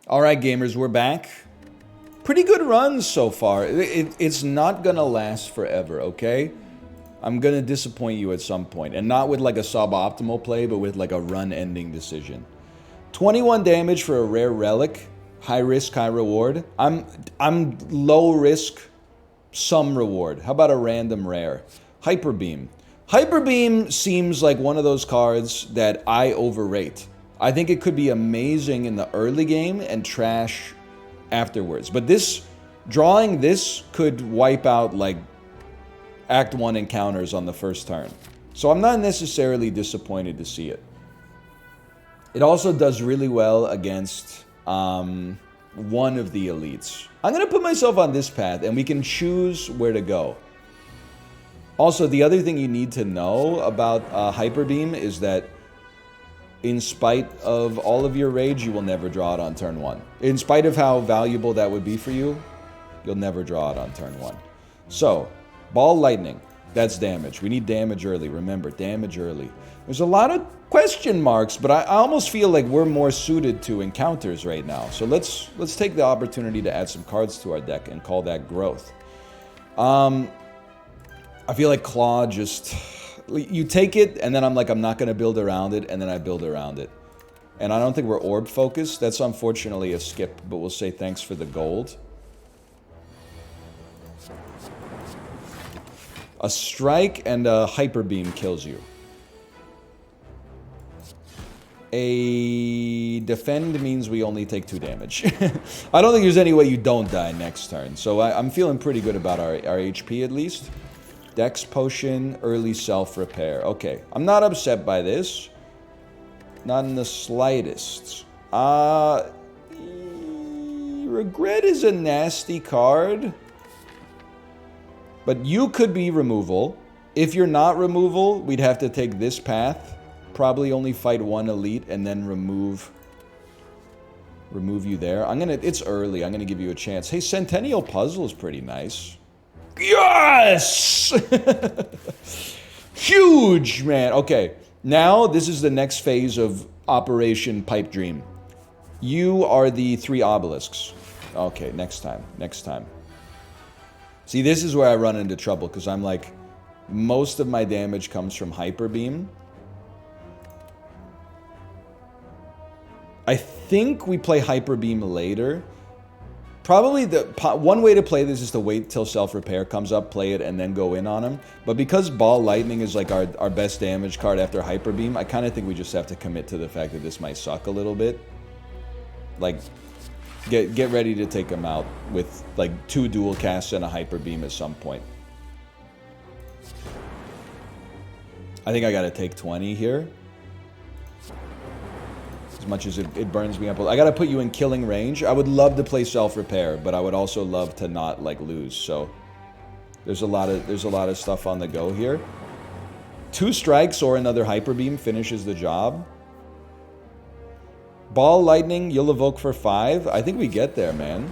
Alright gamers, we're back. Pretty good runs so far. It's not gonna last forever, okay? I'm gonna disappoint you at some point. And not with like a suboptimal play, but with like a run-ending decision. 21 damage for a rare relic. High risk, high reward. I'm low risk, some reward. How about a random rare? Hyper Beam. Hyper Beam seems like one of those cards that I overrate. I think it could be amazing in the early game and trash afterwards. But drawing this could wipe out like Act 1 encounters on the first turn. So I'm not necessarily disappointed to see it. It also does really well against one of the elites. I'm going to put myself on this path and we can choose where to go. Also, the other thing you need to know about Hyper Beam is that in spite of all of your rage, you will never draw it on turn 1. In spite of how valuable that would be for you, you'll never draw it on turn 1. So, Ball Lightning, that's damage. We need damage early. Remember, damage early. There's a lot of question marks, but I almost feel like we're more suited to encounters right now. So let's take the opportunity to add some cards to our deck and call that growth. I feel like Claw just... You take it, and then I'm like, I'm not going to build around it, and then I build around it. And I don't think we're orb focused. That's unfortunately a skip, but we'll say thanks for the gold. A strike and a hyper beam kills you. A defend means we only take 2 damage. I don't think there's any way you don't die next turn. So I'm feeling pretty good about our HP at least. Dex Potion, early self-repair. Okay, I'm not upset by this. Not in the slightest. Regret is a nasty card. But you could be removal. If you're not removal, we'd have to take this path. Probably only fight 1 elite and then remove you there. It's early. I'm gonna give you a chance. Hey, Centennial Puzzle is pretty nice. Yes! Huge, man. Okay, now this is the next phase of Operation Pipe Dream. You are the 3 obelisks. Okay, next time. See, this is where I run into trouble, because I'm like, most of my damage comes from Hyper Beam. I think we play Hyper Beam later. Probably one way to play this is to wait till self-repair comes up, play it, and then go in on him. But because Ball Lightning is like our best damage card after Hyper Beam, I kind of think we just have to commit to the fact that this might suck a little bit. Like, get ready to take him out with like 2 dual casts and a Hyper Beam at some point. I think I gotta take 20 here. As much as it burns me up. I gotta put you in killing range. I would love to play self-repair, but I would also love to not like lose. So there's a lot of stuff on the go here. 2 strikes or another Hyper Beam finishes the job. Ball Lightning, you'll evoke for 5. I think we get there, man.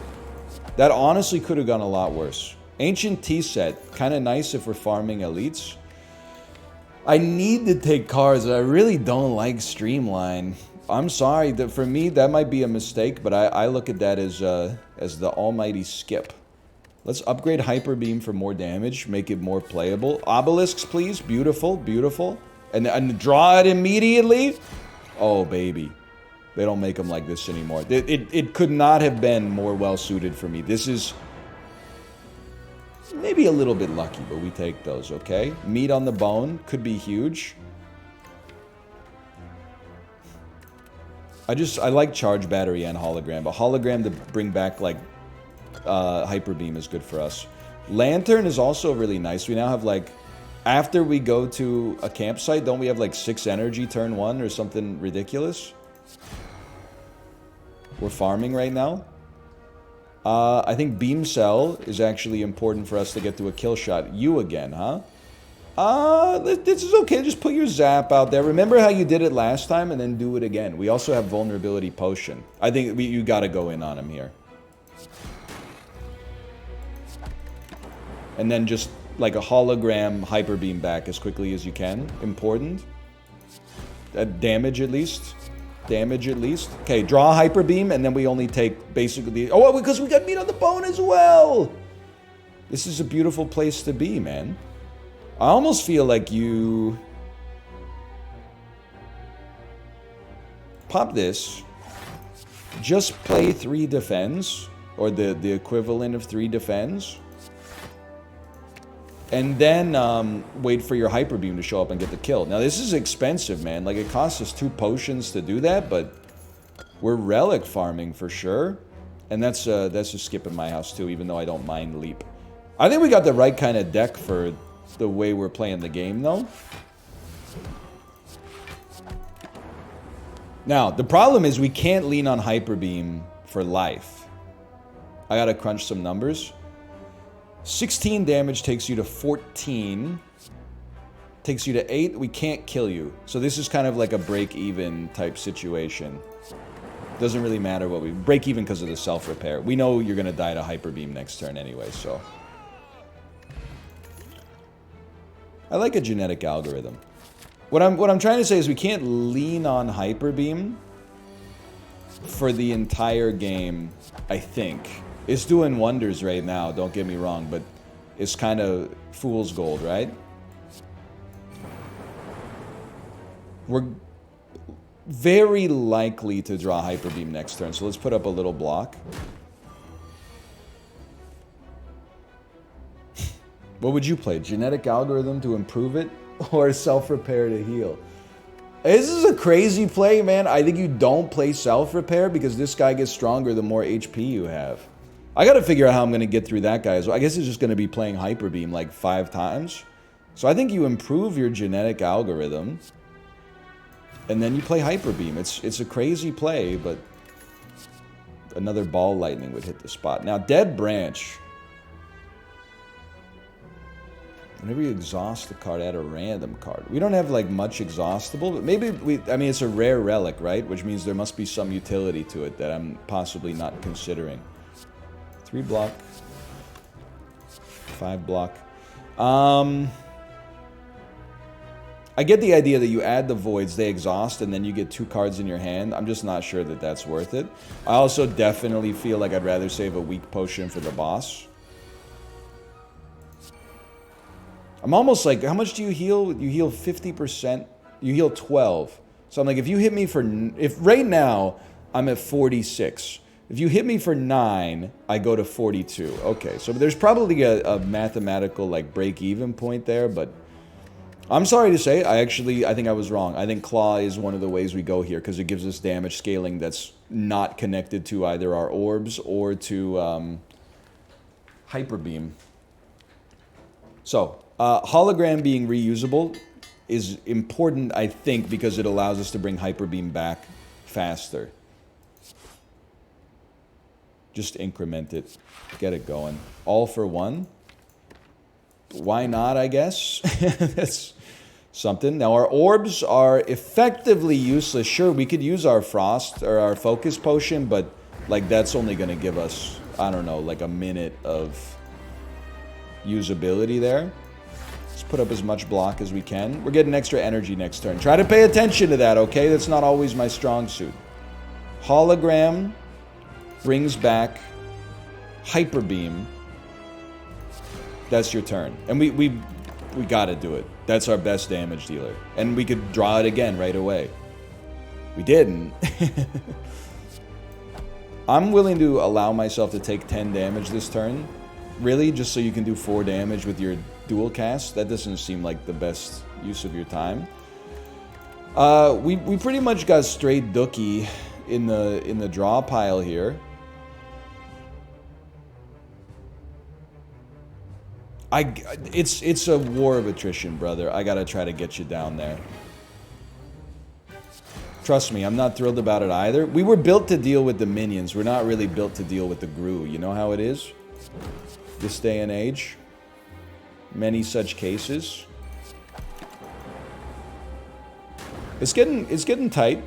That honestly could have gone a lot worse. Ancient Tea Set, kind of nice if we're farming elites. I need to take cards. I really don't like Streamline. I'm sorry, for me, that might be a mistake, but I look at that as the almighty skip. Let's upgrade Hyper Beam for more damage, make it more playable. Obelisks, please. Beautiful, beautiful. And draw it immediately. Oh, baby. They don't make them like this anymore. It could not have been more well-suited for me. This is maybe a little bit lucky, but we take those, okay? Meat on the bone could be huge. I like Charge Battery and Hologram, but Hologram to bring back, like, Hyper Beam is good for us. Lantern is also really nice. We now have, like, after we go to a campsite, don't we have, like, 6 energy turn 1 or something ridiculous? We're farming right now. I think Beam Cell is actually important for us to get to a kill shot. You again, huh? This is okay. Just put your zap out there. Remember how you did it last time and then do it again. We also have Vulnerability Potion. I think you gotta go in on him here. And then just like a hologram Hyper Beam back as quickly as you can. Important. Damage at least. damage at least. Okay, draw Hyper Beam, and then we only take basically... Oh, because we got meat on the bone as well! This is a beautiful place to be, man. I almost feel like you... Pop this. Just play 3 defends, or the equivalent of 3 defends. And then wait for your Hyper Beam to show up and get the kill. Now this is expensive, man. Like it costs us 2 potions to do that, but we're relic farming for sure. And that's a skip in my house too, even though I don't mind leap. I think we got the right kind of deck for the way we're playing the game though. Now, the problem is we can't lean on Hyper Beam for life. I gotta crunch some numbers. 16 damage takes you to 14. Takes you to 8. We can't kill you. So this is kind of like a break-even type situation. Doesn't really matter what we... Break even because of the self-repair. We know you're going to die to Hyper Beam next turn anyway, so... I like a genetic algorithm. What I'm trying to say is we can't lean on Hyper Beam for the entire game, I think. It's doing wonders right now, don't get me wrong, but it's kind of fool's gold, right? We're very likely to draw Hyper Beam next turn, so let's put up a little block. What would you play? Genetic algorithm to improve it? Or self-repair to heal? This is a crazy play, man. I think you don't play self-repair because this guy gets stronger the more HP you have. I gotta figure out how I'm gonna get through that guy as well. I guess it's just gonna be playing Hyper Beam like 5 times. So I think you improve your genetic algorithm. And then you play Hyper Beam. It's a crazy play, but... Another Ball Lightning would hit the spot. Now, Dead Branch. Whenever you exhaust the card, add a random card. We don't have, like, much exhaustible, but maybe we... I mean, it's a rare relic, right? Which means there must be some utility to it that I'm possibly not considering. 3 block. 5 block. I get the idea that you add the voids, they exhaust, and then you get 2 cards in your hand. I'm just not sure that that's worth it. I also definitely feel like I'd rather save a weak potion for the boss. I'm almost like, how much do you heal? You heal 50%. You heal 12. So I'm like, if you hit me for... If right now, I'm at 46. If you hit me for 9, I go to 42. Okay, so there's probably a mathematical, like, break-even point there, but... I'm sorry to say, I think I was wrong. I think Claw is one of the ways we go here, because it gives us damage scaling that's not connected to either our orbs or to Hyper Beam. So, Hologram being reusable is important, I think, because it allows us to bring Hyper Beam back faster. Just increment it. Get it going. All for one. Why not, I guess? That's something. Now, our orbs are effectively useless. Sure, we could use our Frost or our Focus Potion, but, like, that's only going to give us, I don't know, like a minute of usability there. Let's put up as much block as we can. We're getting extra energy next turn. Try to pay attention to that, okay? That's not always my strong suit. Hologram brings back Hyper Beam. That's your turn. And we gotta do it. That's our best damage dealer. And we could draw it again right away. We didn't. I'm willing to allow myself to take 10 damage this turn. Really? Just so you can do 4 damage with your dual cast? That doesn't seem like the best use of your time. We pretty much got straight Dookie in the draw pile here. It's a war of attrition, brother. I gotta try to get you down there. Trust me, I'm not thrilled about it either. We were built to deal with the minions. We're not really built to deal with the Gru. You know how it is? This day and age. Many such cases. It's getting tight.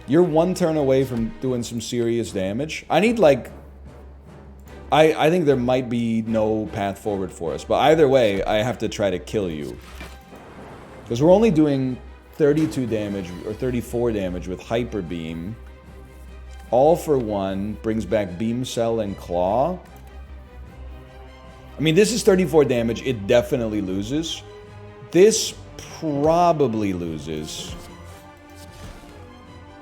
You're 1 turn away from doing some serious damage. I need, like... I think there might be no path forward for us. But either way, I have to try to kill you. Because we're only doing 32 damage or 34 damage with Hyper Beam. All for one, brings back Beam Cell and Claw. I mean, this is 34 damage. It definitely loses. This probably loses.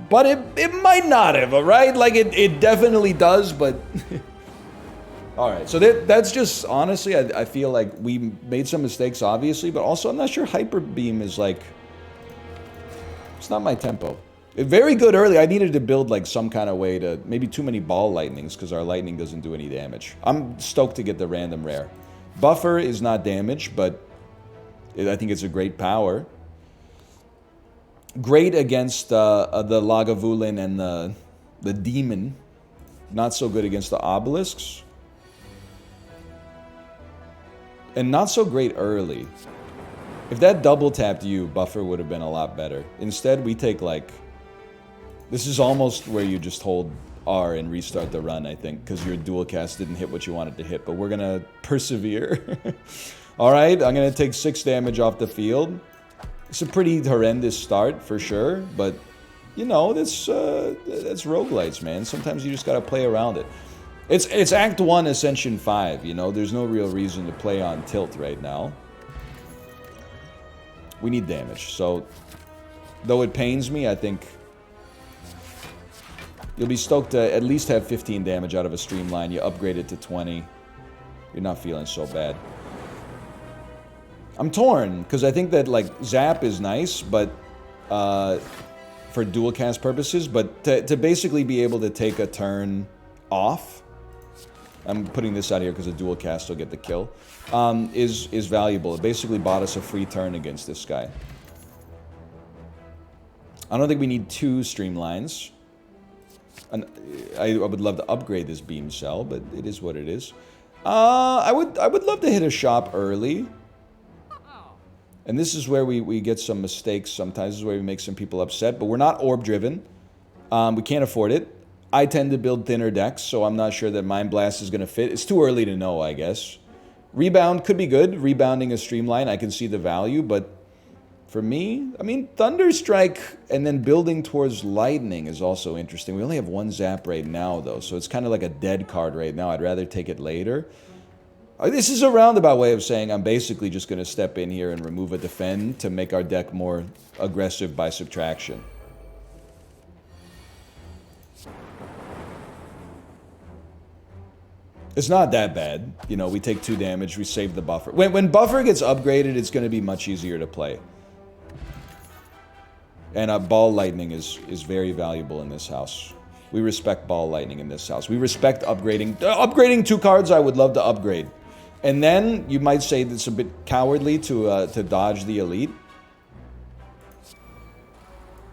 But it might not have, right? Like, it definitely does, but... Alright, so that's just, honestly, I feel like we made some mistakes, obviously, but also I'm not sure Hyper Beam is, like... It's not my tempo. Very good early. I needed to build, like, some kind of way to... Maybe too many Ball Lightnings, because our Lightning doesn't do any damage. I'm stoked to get the random rare. Buffer is not damage, but I think it's a great power. Great against the Lagavulin and the Demon. Not so good against the Obelisks. And not so great early. If that double tapped you, Buffer would have been a lot better. Instead, we take, like... This is almost where you just hold R and restart the run, I think, because your dual cast didn't hit what you wanted to hit, but we're gonna persevere. Alright, I'm gonna take 6 damage off the field. It's a pretty horrendous start, for sure, but, you know, that's roguelites, man. Sometimes you just gotta play around it. It's Act 1, Ascension 5, you know? There's no real reason to play on tilt right now. We need damage, so... Though it pains me, I think... You'll be stoked to at least have 15 damage out of a Streamline. You upgrade it to 20. You're not feeling so bad. I'm torn, because I think that, like, Zap is nice, but... for dual cast purposes, but to basically be able to take a turn off... I'm putting this out here because a dual cast will get the kill. Is valuable. It basically bought us a free turn against this guy. I don't think we need 2 Streamlines. And I would love to upgrade this Beam Cell, but it is what it is. I would love to hit a shop early. And this is where we get some mistakes sometimes. This is where we make some people upset. But we're not orb driven. We can't afford it. I tend to build thinner decks, so I'm not sure that Mind Blast is going to fit. It's too early to know, I guess. Rebound could be good. Rebounding a Streamline, I can see the value, but for me, I mean, Thunderstrike and then building towards Lightning is also interesting. We only have 1 Zap right now, though, so it's kind of like a dead card right now. I'd rather take it later. This is a roundabout way of saying I'm basically just going to step in here and remove a Defend to make our deck more aggressive by subtraction. It's not that bad. You know, we take 2 damage, we save the buffer. When buffer gets upgraded, it's going to be much easier to play. And Ball Lightning is very valuable in this house. We respect Ball Lightning in this house. We respect upgrading. Upgrading 2 cards, I would love to upgrade. And then, you might say it's a bit cowardly to dodge the Elite.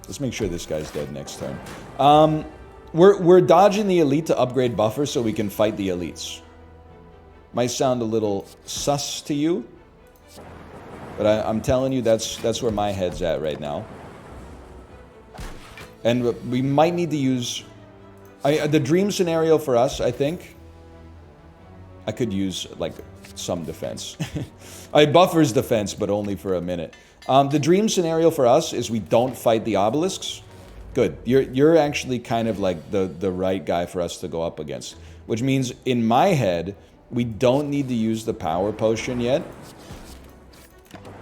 Let's make sure this guy's dead next turn. We're dodging the Elite to upgrade buffer so we can fight the Elites. Might sound a little sus to you, but I'm telling you that's where my head's at right now. And we might need to use... the dream scenario for us, I think... I could use, like, some defense. Buffer's defense, but only for a minute. The dream scenario for us is we don't fight the obelisks. Good. You're actually kind of like the right guy for us to go up against. Which means, in my head, we don't need to use the power potion yet.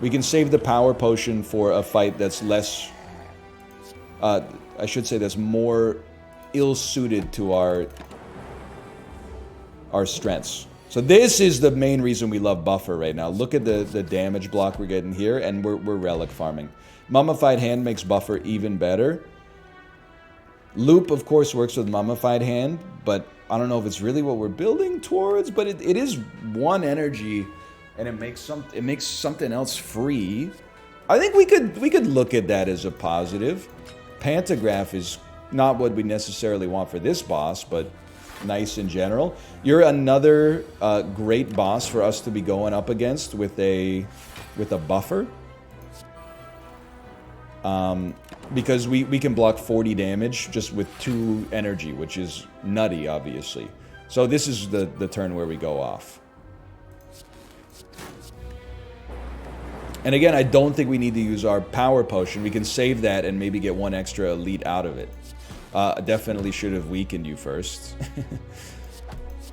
We can save the power potion for a fight that's less... I should say that's more ill-suited to our strengths. So this is the main reason we love buffer right now. Look at the damage block we're getting here, and we're relic farming. Mummified Hand makes buffer even better. Loop, of course, works with Mummified Hand, but I don't know if it's really what we're building towards, but it is 1 energy, and it makes something else free. I think we could look at that as a positive. Pantograph is not what we necessarily want for this boss, but nice in general. You're another great boss for us to be going up against with a buffer. Because we can block 40 damage just with 2 energy, which is nutty, obviously. So this is the turn where we go off. And again, I don't think we need to use our power potion. We can save that and maybe get one extra elite out of it. Definitely should have weakened you first.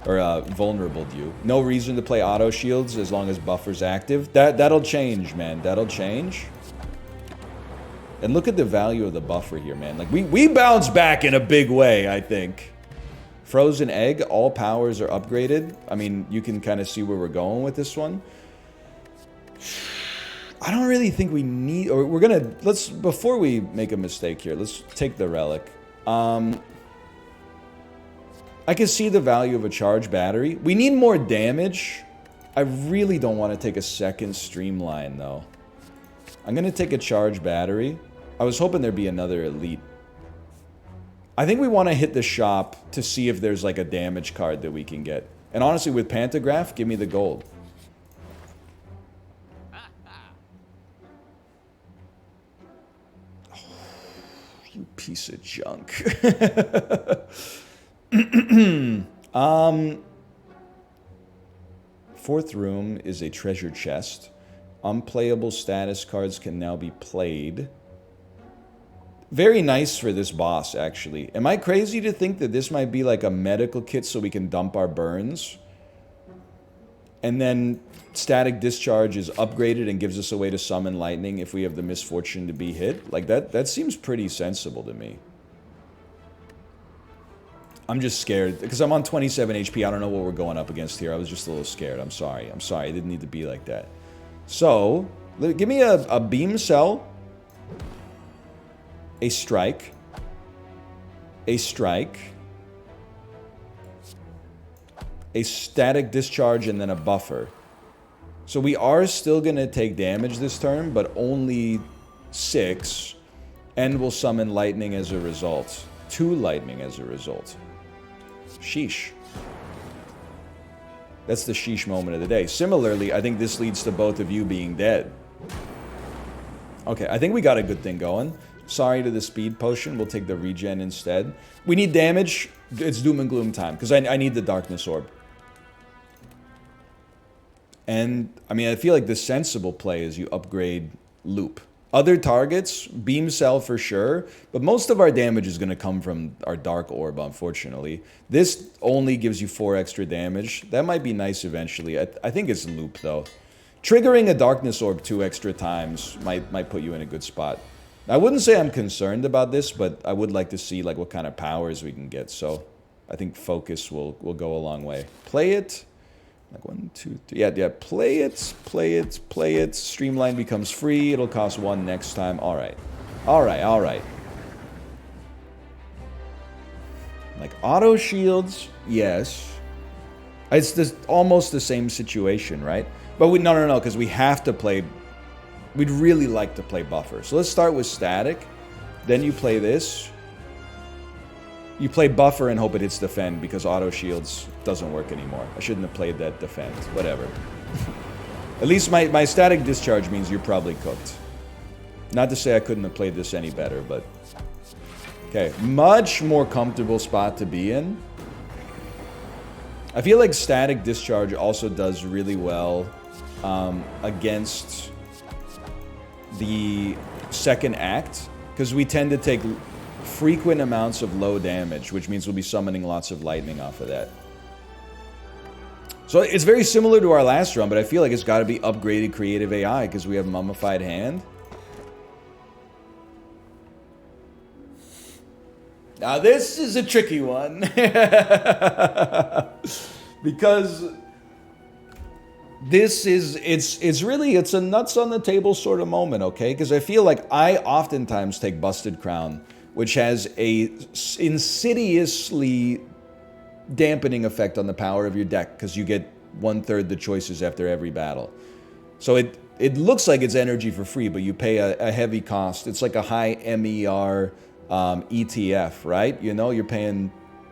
Or vulnerabled you. No reason to play auto shields as long as buffer's active. That'll change, man. That'll change. And look at the value of the buffer here, man. Like, we bounce back in a big way, I think. Frozen egg, all powers are upgraded. I mean, you can kind of see where we're going with this one. I don't really think we need... Or we're gonna... Let's... Before we make a mistake here, let's take the relic. I can see the value of a charged battery. We need more damage. I really don't want to take a second streamline, though. I'm going to take a charged battery. I was hoping there'd be another elite. I think we want to hit the shop to see if there's like a damage card that we can get. And honestly, with Pantograph, give me the gold. Oh, you piece of junk. Fourth room is a treasure chest. Unplayable status cards can now be played. Very nice for this boss, actually. Am I crazy to think that this might be like a medical kit so we can dump our burns? And then static discharge is upgraded and gives us a way to summon lightning if we have the misfortune to be hit? Like, that seems pretty sensible to me. I'm just scared, because I'm on 27 HP. I don't know what we're going up against here. I was just a little scared. I'm sorry. I'm sorry. It didn't need to be like that. So, give me a beam cell, a strike, a static discharge, and then a buffer. So we are still going to take damage this turn, but only 6, and we'll summon lightning as a result. 2 lightning as a result. Sheesh. That's the sheesh moment of the day. Similarly, I think this leads to both of you being dead. Okay, I think we got a good thing going. Sorry to the speed potion. We'll take the regen instead. We need damage. It's doom and gloom time, because I need the darkness orb. And, I mean, I feel like the sensible play is you upgrade loop. Other targets, beam cell for sure, but most of our damage is going to come from our dark orb, unfortunately. This only gives you 4 extra damage. That might be nice eventually. I think it's loop, though. Triggering a darkness orb 2 extra times might put you in a good spot. I wouldn't say I'm concerned about this, but I would like to see like what kind of powers we can get. So I think focus will go a long way. Play it. Like 1, 2, 3. Yeah. Play it. Streamline becomes free. It'll cost 1 next time. All right. Like auto shields, yes. It's almost the same situation, right? But no, because we have to play. We'd really like to play buffer. So let's start with static. Then you play this. You play buffer and hope it hits defend, because auto shields doesn't work anymore. I shouldn't have played that defend. Whatever. At least my static discharge means you're probably cooked. Not to say I couldn't have played this any better, but... Okay, much more comfortable spot to be in. I feel like static discharge also does really well against the second act, because we tend to take frequent amounts of low damage, which means we'll be summoning lots of lightning off of that. So it's very similar to our last run, but I feel like it's got to be upgraded creative AI because we have Mummified Hand. Now this is a tricky one. Because this is, it's a nuts on the table sort of moment, okay? Because I feel like I oftentimes take Busted Crown, which has a insidiously dampening effect on the power of your deck, because you get 1/3 the choices after every battle. So it looks like it's energy for free, but you pay a heavy cost. It's like a high MER ETF, right? You know, you're paying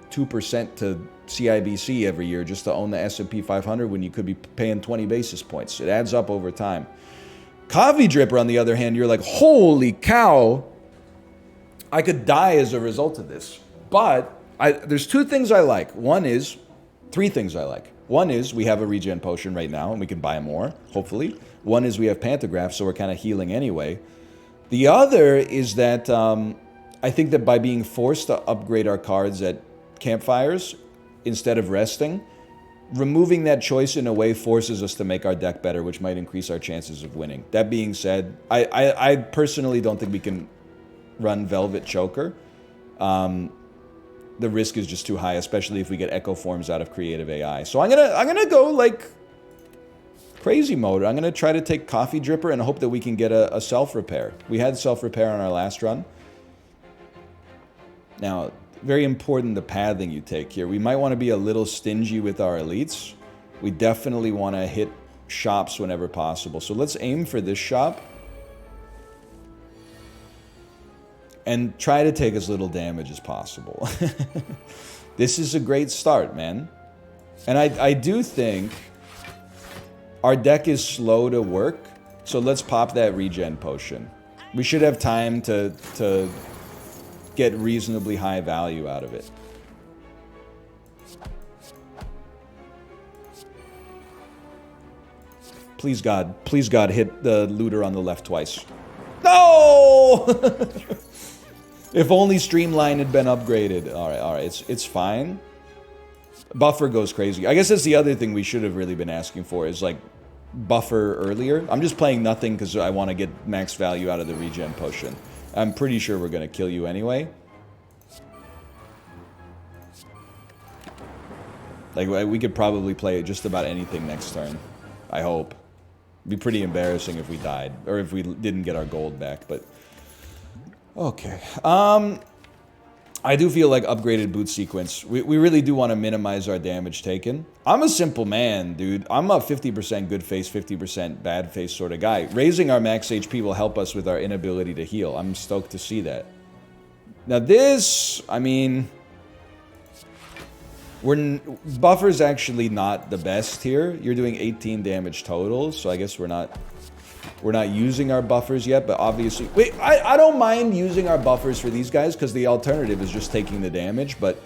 2% to CIBC every year just to own the S&P 500 when you could be paying 20 basis points. It adds up over time. Kavi Dripper, on the other hand, you're like, holy cow, I could die as a result of this. But there's 2 things I like. One is Three things I like. One is we have a regen potion right now, and we can buy more, hopefully. One is we have Pantograph, so we're kind of healing anyway. The other is that I think that by being forced to upgrade our cards at campfires instead of resting, removing that choice in a way forces us to make our deck better, which might increase our chances of winning. That being said, I personally don't think we can run Velvet Choker. The risk is just too high, especially if we get Echo Forms out of Creative AI. So I'm gonna go like crazy mode. I'm gonna try to take Coffee Dripper and hope that we can get a self-repair. We had self-repair on our last run. Now, very important the pathing you take here. We might want to be a little stingy with our elites. We definitely want to hit shops whenever possible. So let's aim for this shop. And try to take as little damage as possible. This is a great start, man. And I do think our deck is slow to work. So let's pop that regen potion. We should have time to get reasonably high value out of it. Please God, hit the looter on the left twice. No! If only Streamline had been upgraded. All right, it's fine. Buffer goes crazy. I guess that's the other thing we should have really been asking for is like buffer earlier. I'm just playing nothing because I want to get max value out of the regen potion. I'm pretty sure we're going to kill you anyway. Like, we could probably play just about anything next turn. I hope. It'd be pretty embarrassing if we died. Or if we didn't get our gold back, but... Okay. I do feel like upgraded boot sequence. We really do want to minimize our damage taken. I'm a simple man, dude. I'm a 50% good face, 50% bad face sort of guy. Raising our max HP will help us with our inability to heal. I'm stoked to see that. Now this, I mean... Buffer's actually not the best here. You're doing 18 damage total, so I guess we're not using our buffers yet, but obviously... Wait, I don't mind using our buffers for these guys, because the alternative is just taking the damage, but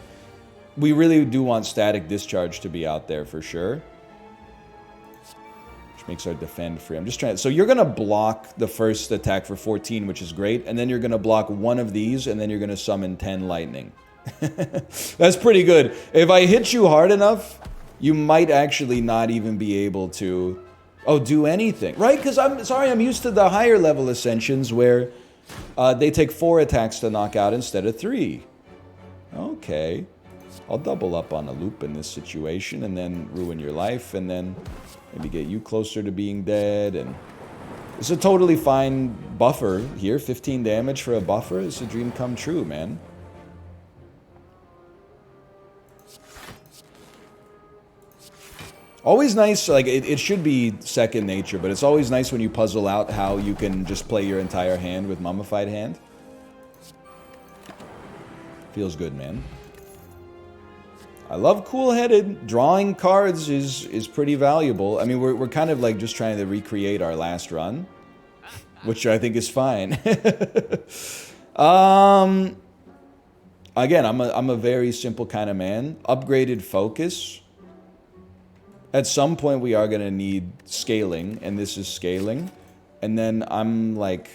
we really do want Static Discharge to be out there for sure. Which makes our defend free. I'm just trying... So you're going to block the first attack for 14, which is great, and then you're going to block one of these, and then you're going to summon 10 lightning. That's pretty good. If I hit you hard enough, you might actually not even be able to... Oh, do anything. Right? Because I'm used to the higher level Ascensions where they take 4 attacks to knock out instead of 3. Okay. I'll double up on a loop in this situation and then ruin your life and then maybe get you closer to being dead. And it's a totally fine buffer here. 15 damage for a buffer. It's a dream come true, man. Always nice, like, it should be second nature, but it's always nice when you puzzle out how you can just play your entire hand with Mummified Hand. Feels good, man. I love Cool-Headed. Drawing cards is pretty valuable. I mean, we're kind of like just trying to recreate our last run, which I think is fine. Again, I'm a very simple kind of man. Upgraded focus. At some point, we are going to need scaling, and this is scaling. And then I'm like...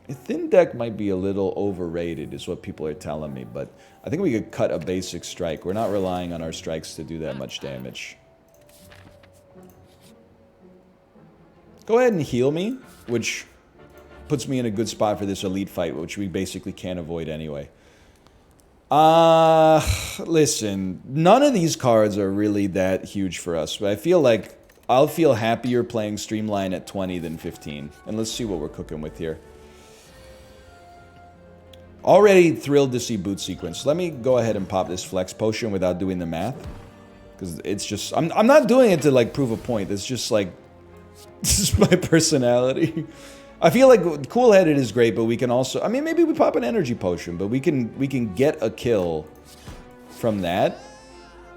A thin deck might be a little overrated, is what people are telling me, but I think we could cut a basic strike. We're not relying on our strikes to do that much damage. Go ahead and heal me, which puts me in a good spot for this elite fight, which we basically can't avoid anyway. Listen, none of these cards are really that huge for us, but I feel like I'll feel happier playing Streamline at 20 than 15. And let's see what we're cooking with here. Already thrilled to see boot sequence. Let me go ahead and pop this flex potion without doing the math. Because it's just... I'm not doing it to, like, prove a point. It's just, like... This is my personality. I feel like Cool-Headed is great, but we can also... I mean, maybe we pop an energy potion, but we can get a kill from that.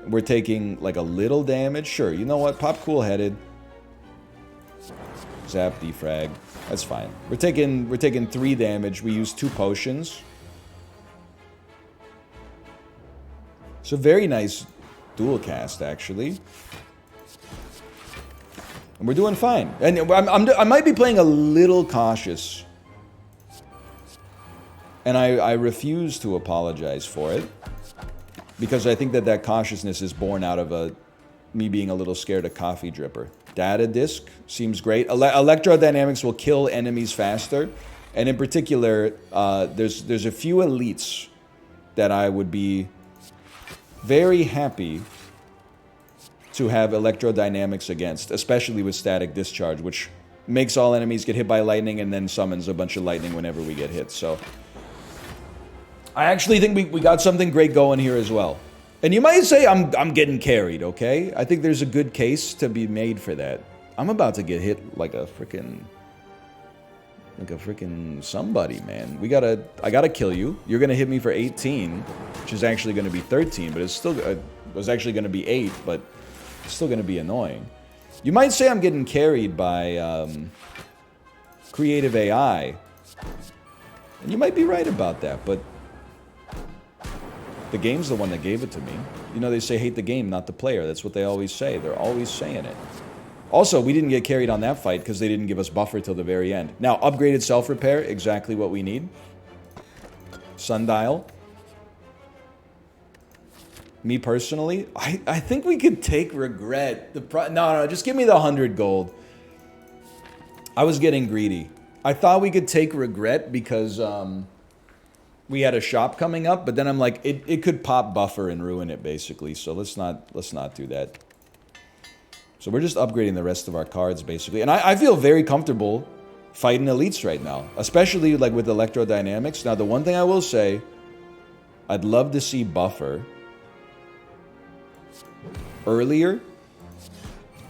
We're taking, like, a little damage. Sure, you know what? Pop Cool-Headed. Zap, defrag. That's fine. We're taking 3 damage. We use 2 potions. So very nice Dual cast, actually. And we're doing fine. And I might be playing a little cautious. And I refuse to apologize for it. Because I think that cautiousness is born out of me being a little scared of coffee dripper. Data disk seems great. Electrodynamics will kill enemies faster. And in particular, there's a few elites that I would be very happy to have electrodynamics against, especially with static discharge, which makes all enemies get hit by lightning and then summons a bunch of lightning whenever we get hit. So I actually think we got something great going here as well. And you might say I'm getting carried, okay? I think there's a good case to be made for that. I'm about to get hit like a freaking somebody, man. I gotta kill you. You're gonna hit me for 18, which is actually gonna be 13, but it's still, it was actually gonna be 8, but it's still gonna be annoying. You might say I'm getting carried by creative AI. And you might be right about that, but the game's the one that gave it to me. You know, they say hate the game, not the player. That's what they always say. They're always saying it. Also, we didn't get carried on that fight because they didn't give us buffer till the very end. Now, upgraded self-repair, exactly what we need. Sundial. Me personally, I think we could take regret. No, just give me the 100 gold. I was getting greedy. I thought we could take regret because we had a shop coming up, but then I'm like, it could pop buffer and ruin it basically. So let's not do that. So we're just upgrading the rest of our cards, basically. And I feel very comfortable fighting elites right now, especially like with electrodynamics. Now, the one thing I will say, I'd love to see buffer earlier.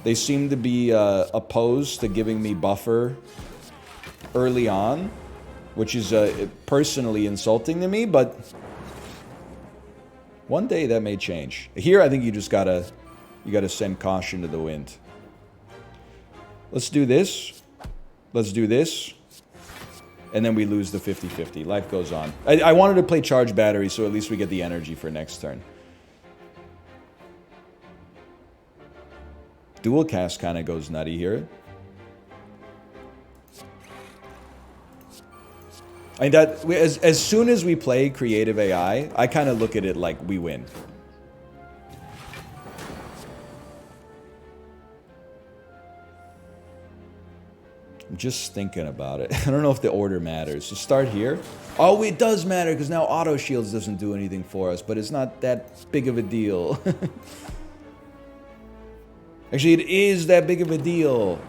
They seem to be opposed to giving me buffer early on, which is personally insulting to me, but one day that may change. Here, I think you just gotta send caution to the wind. Let's do this. Let's do this. And then we lose the 50-50. Life goes on. I wanted to play charge battery, so at least we get the energy for next turn. Dual cast kind of goes nutty here. I mean, as soon as we play creative AI, I kind of look at it like we win. I'm just thinking about it. I don't know if the order matters. So start here. Oh, it does matter because now auto shields doesn't do anything for us, but it's not that big of a deal. Actually, it is that big of a deal.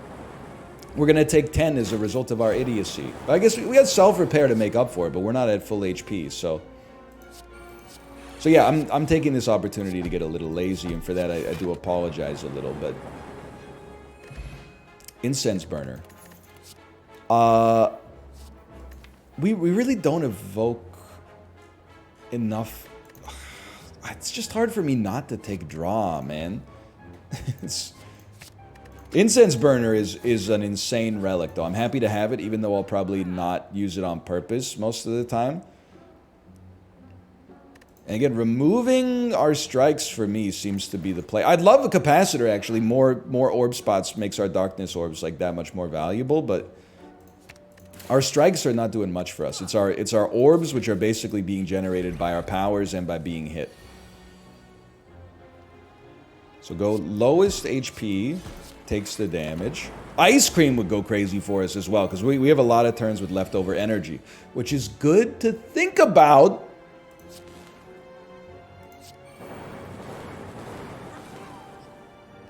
We're going to take 10 as a result of our idiocy. I guess we had self-repair to make up for it, but we're not at full HP, so... So yeah, I'm taking this opportunity to get a little lazy, and for that I do apologize a little, but... Incense burner. We really don't evoke enough... It's just hard for me not to take draw, man. Incense burner is an insane relic, though. I'm happy to have it, even though I'll probably not use it on purpose most of the time. And again, removing our strikes for me seems to be the play. I'd love a capacitor, actually. More orb spots makes our darkness orbs like that much more valuable, but our strikes are not doing much for us. It's our orbs, which are basically being generated by our powers and by being hit. So go lowest HP, takes the damage. Ice Cream would go crazy for us as well, because we have a lot of turns with leftover energy, which is good to think about.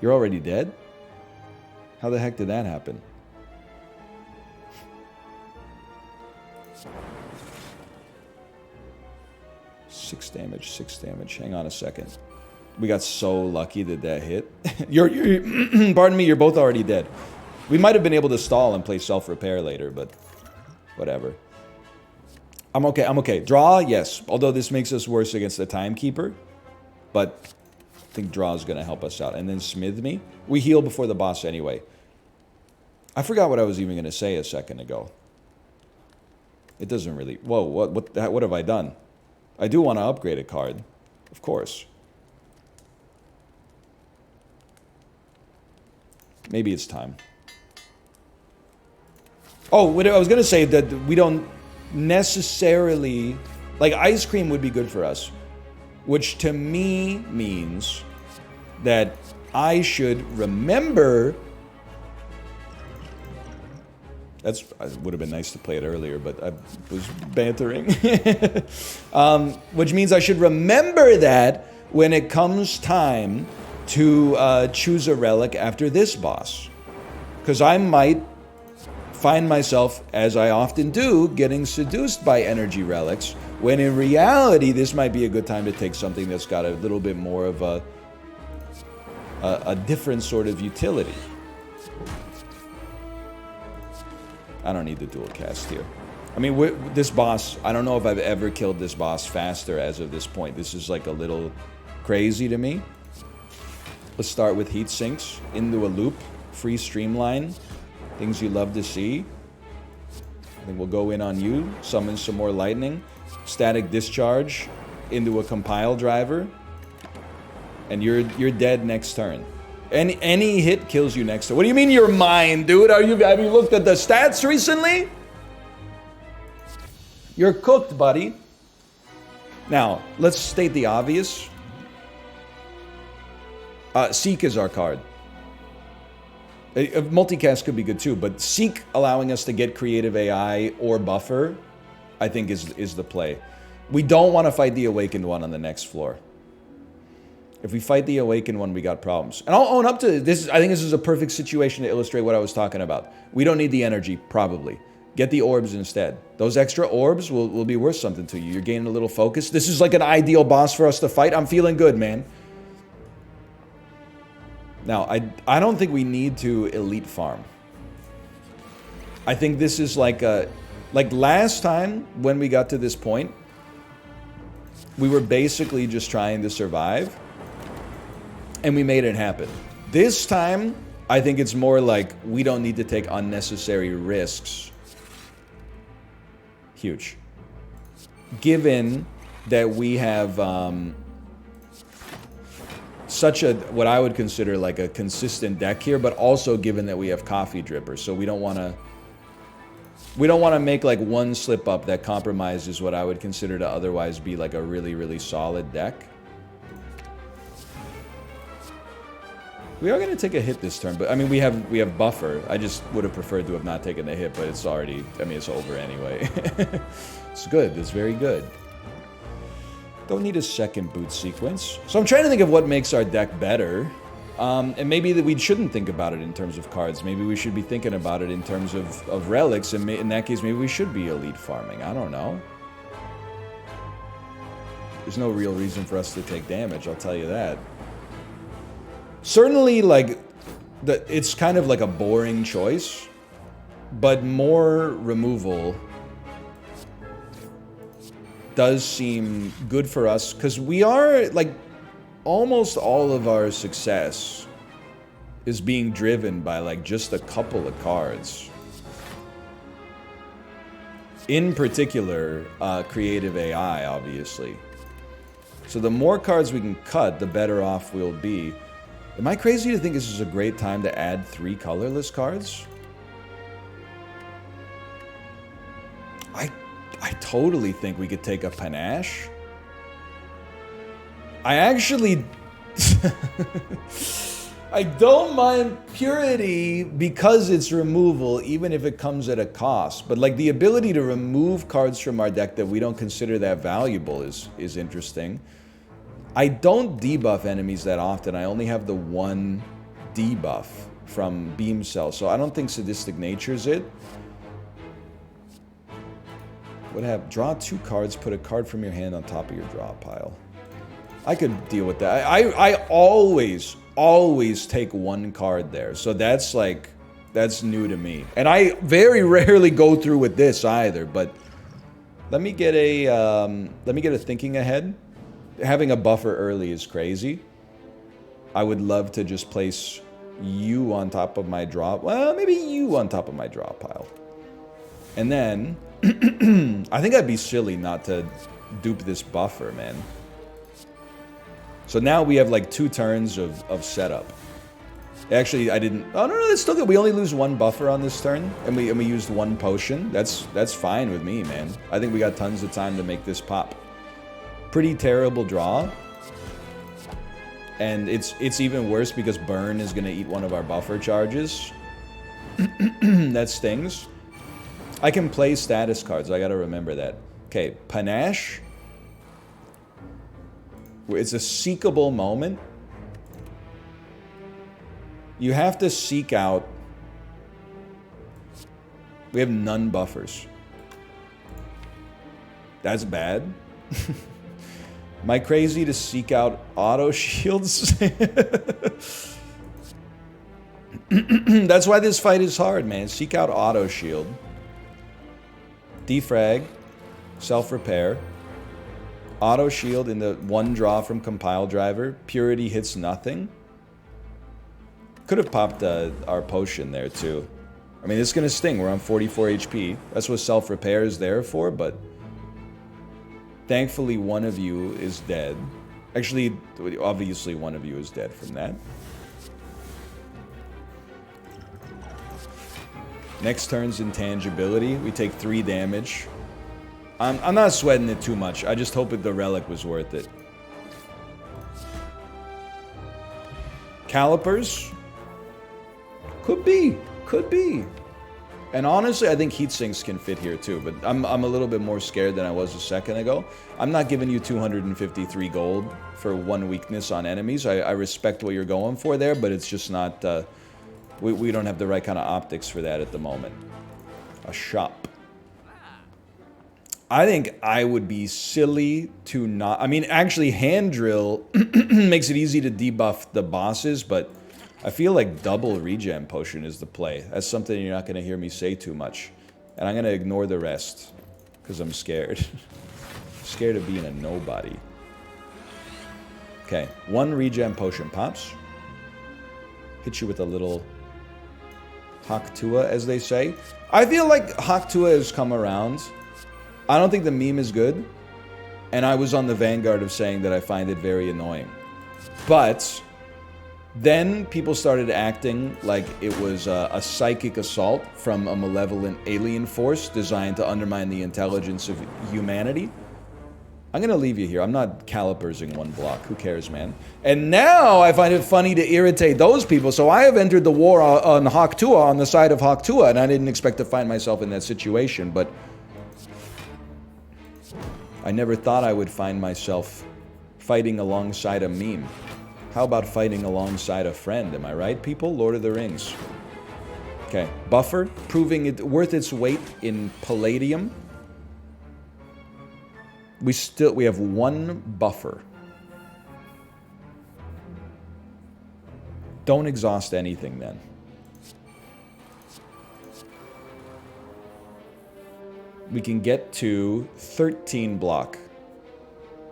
You're already dead? How the heck did that happen? Six damage. Hang on a second. We got so lucky that hit. Pardon me, you're both already dead. We might have been able to stall and play self-repair later, but whatever. I'm okay. Draw, yes. Although this makes us worse against the Timekeeper. But I think draw is going to help us out. And then smith me. We heal before the boss anyway. I forgot what I was even going to say a second ago. It doesn't really... Whoa, what have I done? I do want to upgrade a card. Of course. Maybe it's time. Oh, what I was going to say, that we don't necessarily... Like, ice cream would be good for us. Which to me means that I should remember... It would have been nice to play it earlier, but I was bantering. Which means I should remember that when it comes time to choose a relic after this boss. Because I might find myself, as I often do, getting seduced by energy relics, when in reality this might be a good time to take something that's got a little bit more of a different sort of utility. I don't need the dual cast here. I mean, this boss, I don't know if I've ever killed this boss faster as of this point. This is like a little crazy to me. Let's start with heat sinks into a loop, free streamline, things you love to see. I think we'll go in on you, summon some more lightning, static discharge into a compile driver, and you're dead next turn. Any hit kills you next turn. What do you mean you're mine, dude? Have you looked at the stats recently? You're cooked, buddy. Now, let's state the obvious. Seek is our card. Multicast could be good too, but Seek allowing us to get creative AI or buffer, I think is the play. We don't want to fight the Awakened one on the next floor. If we fight the Awakened one, we got problems. And I'll own up to this. I think this is a perfect situation to illustrate what I was talking about. We don't need the energy, probably. Get the orbs instead. Those extra orbs will be worth something to you. You're gaining a little focus. This is like an ideal boss for us to fight. I'm feeling good, man. Now, I don't think we need to elite farm. I think this is like last time when we got to this point, we were basically just trying to survive, and we made it happen. This time, I think it's more like we don't need to take unnecessary risks. Huge. Given that we have such a, what I would consider like a consistent deck here, but also given that we have coffee drippers, so we don't want to make like one slip up that compromises what I would consider to otherwise be like a really, really solid deck. We are going to take a hit this turn, but I mean, we have buffer. I just would have preferred to have not taken the hit, but it's already, I mean, it's over anyway. It's good. It's very good. Don't need a second boot sequence. So I'm trying to think of what makes our deck better. And maybe that we shouldn't think about it in terms of cards. Maybe we should be thinking about it in terms of relics. And in that case, maybe we should be elite farming. I don't know. There's no real reason for us to take damage, I'll tell you that. Certainly, like, it's kind of like a boring choice, but more removal does seem good for us, because we are, like, almost all of our success is being driven by, like, just a couple of cards. In particular, creative AI, obviously. So the more cards we can cut, the better off we'll be. Am I crazy to think this is a great time to add 3 colorless cards? I totally think we could take a panache. I actually... I don't mind purity because it's removal, even if it comes at a cost. But like the ability to remove cards from our deck that we don't consider that valuable is interesting. I don't debuff enemies that often. I only have the one debuff from Beam Cell, so I don't think Sadistic Nature's it. What have draw 2 cards, put a card from your hand on top of your draw pile. I could deal with that. I always take 1 card there, so that's like, that's new to me. And I very rarely go through with this either, but let me get a thinking ahead. Having a buffer early is crazy. I would love to just place you on top of my draw. Well, maybe you on top of my draw pile. And then, I think I'd be silly not to dupe this buffer, man. So now we have like 2 turns of setup. Actually, I didn't. Oh no, that's still good. We only lose 1 buffer on this turn, and we used 1 potion. That's fine with me, man. I think we got tons of time to make this pop. Pretty terrible draw, and it's even worse because burn is gonna eat one of our buffer charges. That stings. I can play status cards. I gotta remember that. Okay, panache. It's a seekable moment. You have to seek out... We have none buffers. That's bad. Am I crazy to seek out auto shields? That's why this fight is hard, man. Seek out auto shield. Defrag. Self-repair. Auto shield in the 1 draw from compile driver. Purity hits nothing. Could have popped our potion there too. I mean, it's gonna sting. We're on 44 HP. That's what self-repair is there for, but... Thankfully, one of you is dead. Actually, obviously one of you is dead from that. Next turn's intangibility. We take 3 damage. I'm not sweating it too much. I just hope that the relic was worth it. Calipers? Could be. Could be. And honestly, I think heat sinks can fit here too, but I'm a little bit more scared than I was a second ago. I'm not giving you 253 gold for 1 weakness on enemies. I respect what you're going for there, but it's just not... we don't have the right kind of optics for that at the moment. A shop. I think I would be silly to not... I mean, actually, hand drill makes it easy to debuff the bosses, but I feel like double regen potion is the play. That's something you're not going to hear me say too much. And I'm going to ignore the rest, because I'm scared. Scared of being a nobody. Okay, 1 regen potion pops. Hit you with a little Haktua, as they say. I feel like Haktua has come around. I don't think the meme is good, and I was on the vanguard of saying that I find it very annoying. But then people started acting like it was a psychic assault from a malevolent alien force designed to undermine the intelligence of humanity. I'm gonna leave you here. I'm not calipersing 1 block. Who cares, man? And now I find it funny to irritate those people, so I have entered the war on Haktua, on the side of Haktua, and I didn't expect to find myself in that situation, but... I never thought I would find myself fighting alongside a meme. How about fighting alongside a friend? Am I right, people? Lord of the Rings. Okay, buffer, proving it worth its weight in palladium. We have 1 buffer. Don't exhaust anything then. We can get to 13 block,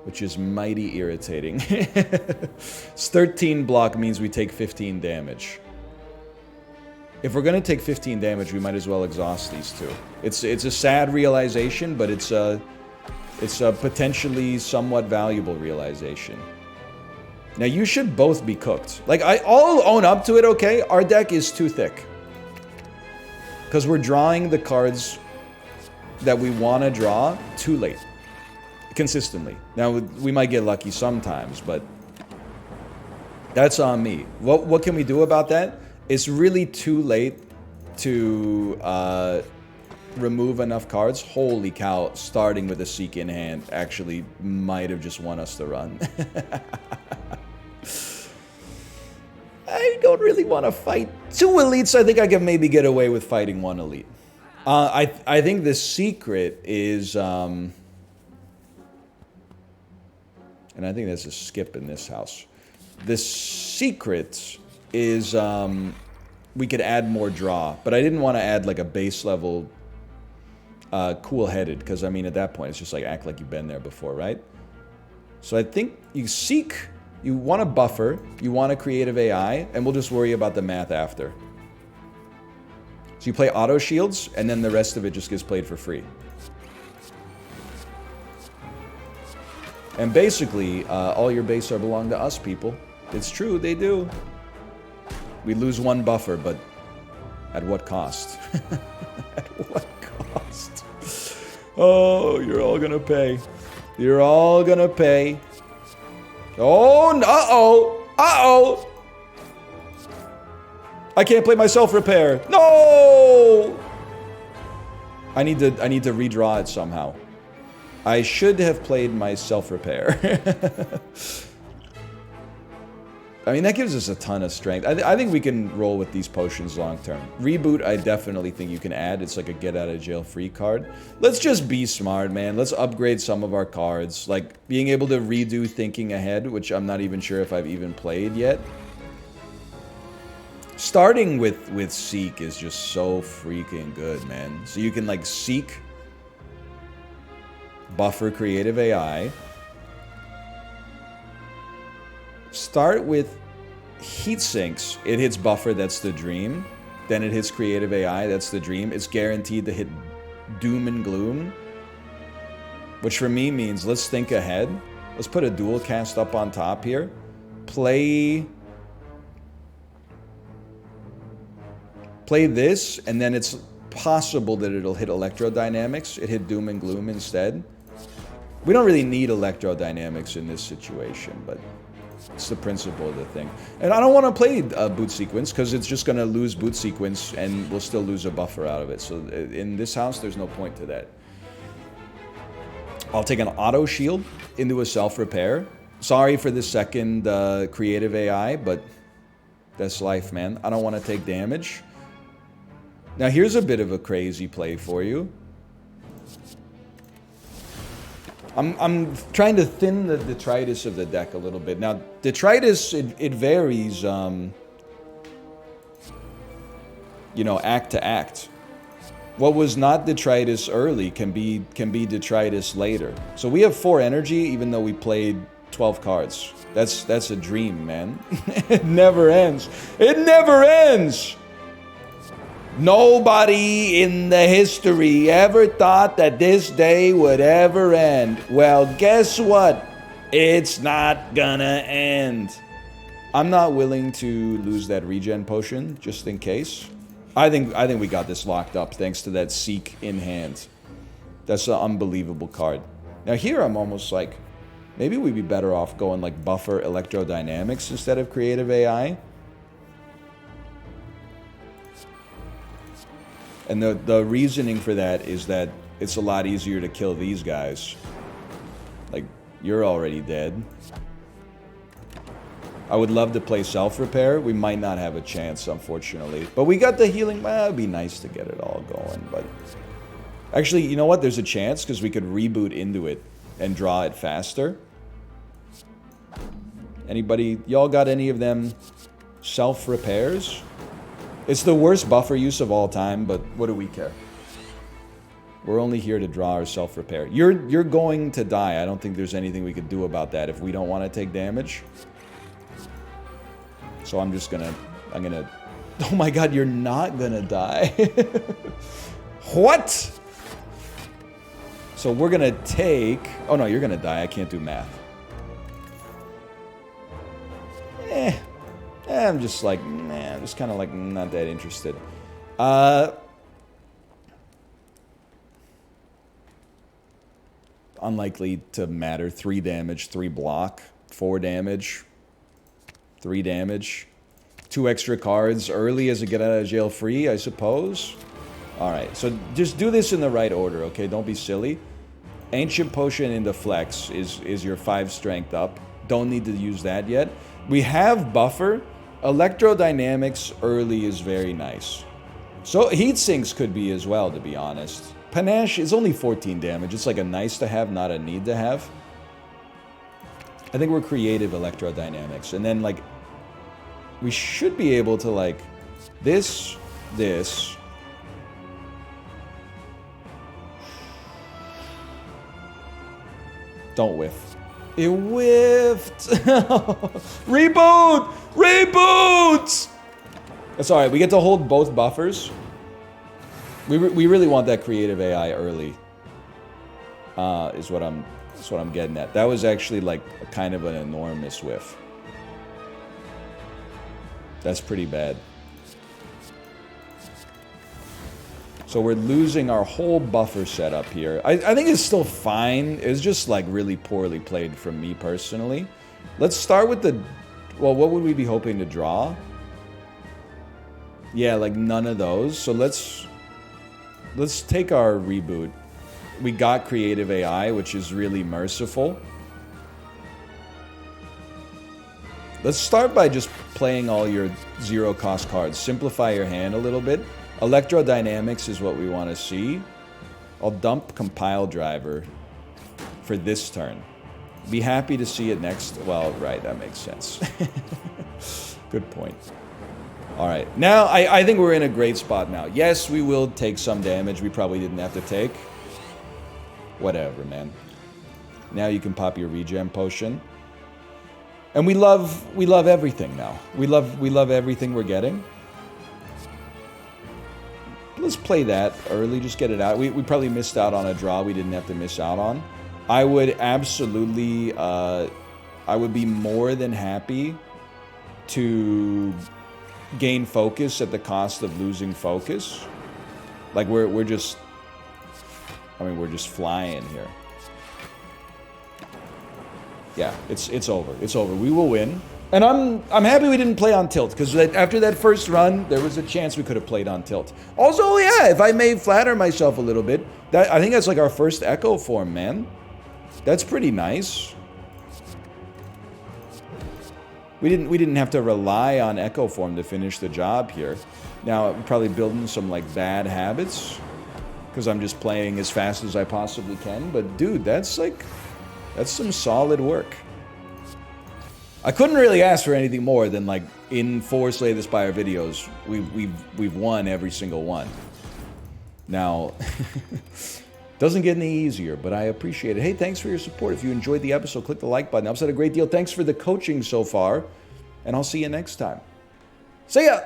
which is mighty irritating. 13 block means we take 15 damage. If we're gonna take 15 damage, we might as well exhaust these 2. It's a sad realization, but it's a potentially somewhat valuable realization. Now you should both be cooked. Like I'll own up to it, okay? Our deck is too thick. Because we're drawing the cards that we want to draw too late. Consistently. Now, we might get lucky sometimes, but that's on me. What can we do about that? It's really too late to remove enough cards. Holy cow, starting with a Seek in hand actually might have just won us the run. I don't really want to fight 2 elites. I think I can maybe get away with fighting 1 elite. I think the secret is, and I think there's a skip in this house. The secret is, we could add more draw, but I didn't want to add like a base level, cool-headed, because I mean at that point it's just like act like you've been there before, right? So I think you seek, you want a buffer, you want a creative AI, and we'll just worry about the math after. So you play auto shields, and then the rest of it just gets played for free. And basically, all your base are belong to us, people. It's true, they do. We lose one buffer, but at what cost? At what cost? Oh, you're all gonna pay. You're all gonna pay. Oh, uh-oh! Uh-oh! I can't play my self-repair. No! I need to redraw it somehow. I should have played my self-repair. I mean, that gives us a ton of strength. I think we can roll with these potions long term. Reboot, I definitely think you can add. It's like a get-out-of-jail-free card. Let's just be smart, man. Let's upgrade some of our cards. Like, being able to redo Thinking Ahead, which I'm not even sure if I've even played yet. Starting with Seek is just so freaking good, man. So you can, like, Seek, buffer Creative AI. Start with Heat Sinks. It hits Buffer, that's the dream. Then it hits Creative AI, that's the dream. It's guaranteed to hit Doom and Gloom. Which for me means, let's think ahead. Let's put a dual cast up on top here. Play this, and then it's possible that it'll hit Electrodynamics. It hit Doom and Gloom instead. We don't really need Electrodynamics in this situation, but it's the principle of the thing. And I don't want to play boot sequence because it's just going to lose boot sequence and we'll still lose a buffer out of it. So in this house, there's no point to that. I'll take an auto shield into a self-repair. Sorry for the second Creative AI, but that's life, man. I don't want to take damage. Now here's a bit of a crazy play for you. I'm trying to thin the detritus of the deck a little bit. Now, detritus, it varies, you know, act to act. What was not detritus early can be detritus later. So we have 4 energy, even though we played 12 cards. That's a dream, man. It never ends. It never ends! Nobody in the history ever thought that this day would ever end. Well, guess what? It's not gonna end. I'm not willing to lose that regen potion, just in case. I think we got this locked up thanks to that Seek in hand. That's an unbelievable card. Now here I'm almost like, maybe we'd be better off going like Buffer Electrodynamics instead of Creative AI. And the reasoning for that is that it's a lot easier to kill these guys. Like, you're already dead. I would love to play self-repair. We might not have a chance, unfortunately. But we got the healing. Well, it'd be nice to get it all going. But actually, you know what? There's a chance because we could reboot into it and draw it faster. Anybody? Y'all got any of them self-repairs? It's the worst buffer use of all time, but what do we care? We're only here to draw our self-repair. You're going to die. I don't think there's anything we could do about that if we don't want to take damage. So I'm gonna... Oh my god, you're not gonna die. What? So we're gonna take... Oh no, you're gonna die. I can't do math. I'm just like, nah, I'm just kind of like not that interested. Unlikely to matter. 3 damage, 3 block, 4 damage, 3 damage. 2 extra cards early as a get out of jail free, I suppose. Alright, so just do this in the right order, okay? Don't be silly. Ancient Potion into Flex is your 5 strength up. Don't need to use that yet. We have Buffer. Electrodynamics early is very nice. So Heat Sinks could be as well, to be honest. Panache is only 14 damage. It's like a nice to have, not a need to have. I think we're creative Electrodynamics. And then, like, we should be able to, like, this. Don't whiff. It whiffed! Reboot! Reboot! That's alright, we get to hold both buffers. We really want that creative AI early. Is what I'm getting at. That was actually like a kind of an enormous whiff. That's pretty bad. So we're losing our whole buffer setup here. I think it's still fine. It's just like really poorly played from me personally. Let's start with the... Well, what would we be hoping to draw? Yeah, like none of those. So let's take our reboot. We got creative AI, which is really merciful. Let's start by just playing all your zero-cost cards. Simplify your hand a little bit. Electrodynamics is what we want to see. I'll dump Compile Driver for this turn. Be happy to see it next. Well, right, that makes sense. Good point. All right, now I think we're in a great spot now. Yes, we will take some damage we probably didn't have to take. Whatever, man. Now you can pop your regen potion. And we love everything now. We love everything we're getting. Let's play that early, just get it out. We probably missed out on a draw we didn't have to miss out on. I would absolutely, I would be more than happy to gain focus at the cost of losing focus. Like we're just, I mean, we're just flying here. Yeah, it's over. It's over. We will win. And I'm happy we didn't play on tilt, because after that first run, there was a chance we could have played on tilt. Also, yeah, if I may flatter myself a little bit, I think that's like our first Echo form, man. That's pretty nice. We didn't have to rely on Echo form to finish the job here. Now, I'm probably building some like bad habits, because I'm just playing as fast as I possibly can. But dude, that's some solid work. I couldn't really ask for anything more than like in 4 Slay the Spire videos, we've won every single one. Now, doesn't get any easier, but I appreciate it. Hey, thanks for your support. If you enjoyed the episode, click the like button. I've said a great deal. Thanks for the coaching so far, and I'll see you next time. See ya!